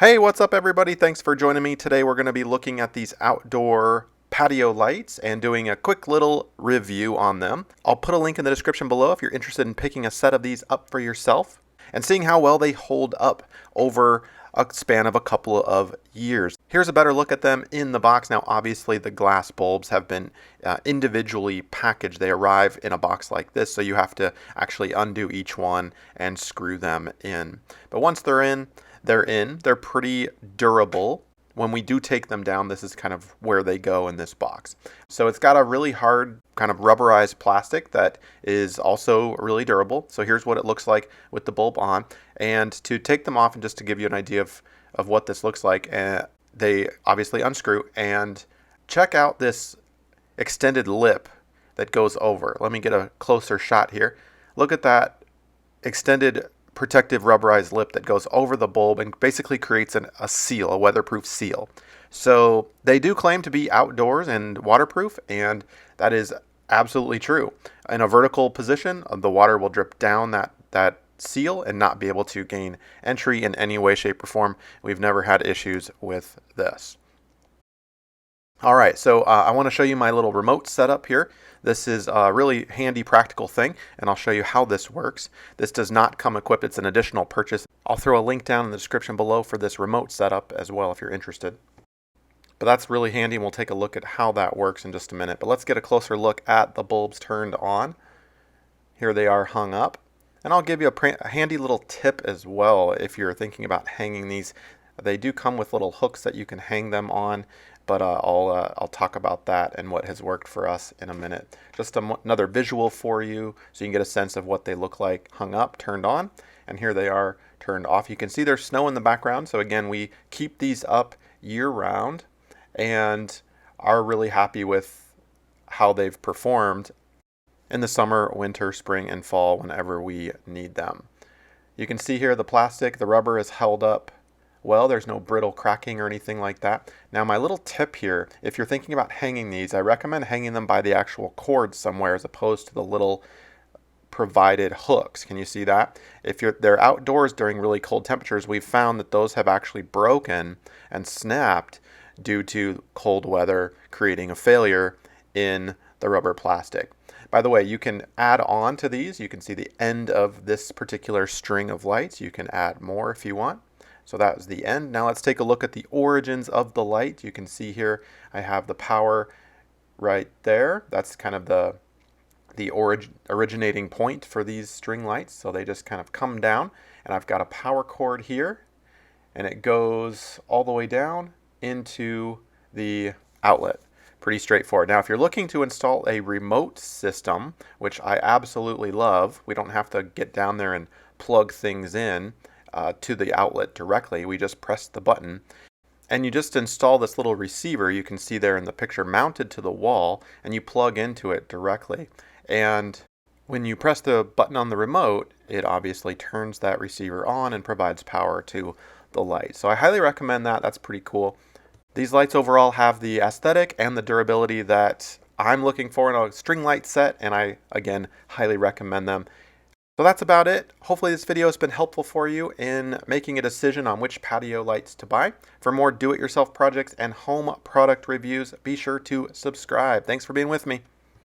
Hey, what's up everybody? Thanks for joining me. Today we're going to be looking at these outdoor patio lights and doing a quick little review on them. I'll put a link in the description below if you're interested in picking a set of these up for yourself and seeing how well they hold up over a span of a couple of years. Here's a better look at them in the box. Now obviously the glass bulbs have been individually packaged. They arrive in a box like this, so you have to actually undo each one and screw them in. But once they're in, they're pretty durable. When we do take them down, this is kind of where they go in this box. So it's got a really hard kind of rubberized plastic that is also really durable. So here's what it looks like with the bulb on. And to take them off and just to give you an idea of what this looks like, they obviously unscrew, and check out this extended lip that goes over. Let me get a closer shot here. Look at that extended protective rubberized lip that goes over the bulb and basically creates a seal, a weatherproof seal. So they do claim to be outdoors and waterproof, and that is absolutely true. In a vertical position, the water will drip down that seal and not be able to gain entry in any way, shape, or form. We've never had issues with this. All right, so I want to show you my little remote setup here. This is a really handy, practical thing, and I'll show you how this works. This does not come equipped. It's an additional purchase. I'll throw a link down in the description below for this remote setup as well if you're interested. But that's really handy, and we'll take a look at how that works in just a minute. But let's get a closer look at the bulbs turned on. Here they are hung up. And I'll give you a handy little tip as well if you're thinking about hanging these. They do come with little hooks that you can hang them on, but I'll talk about that and what has worked for us in a minute. Just another visual for you so you can get a sense of what they look like hung up, turned on, and here they are turned off. You can see there's snow in the background, so again, we keep these up year-round and are really happy with how they've performed in the summer, winter, spring, and fall whenever we need them. You can see here the plastic, the rubber is held up well. There's no brittle cracking or anything like that. Now my little tip here, if you're thinking about hanging these, I recommend hanging them by the actual cord somewhere as opposed to the little provided hooks. Can you see that? If they're outdoors during really cold temperatures, we've found that those have actually broken and snapped due to cold weather creating a failure in the rubber plastic. By the way, you can add on to these. You can see the end of this particular string of lights. You can add more if you want. So that was the end. Now let's take a look at the origins of the light. You can see here I have the power right there. That's kind of the originating point for these string lights. So they just kind of come down, and I've got a power cord here, and it goes all the way down into the outlet. Pretty straightforward. Now if you're looking to install a remote system, which I absolutely love, we don't have to get down there and plug things in to the outlet directly. We just press the button and you just install this little receiver you can see there in the picture mounted to the wall, and you plug into it directly. And when you press the button on the remote, it obviously turns that receiver on and provides power to the light. So I highly recommend that. That's pretty cool. These lights overall have the aesthetic and the durability that I'm looking for in a string light set, and I, again, highly recommend them. So that's about it. Hopefully this video has been helpful for you in making a decision on which patio lights to buy. For more do-it-yourself projects and home product reviews, be sure to subscribe. Thanks for being with me.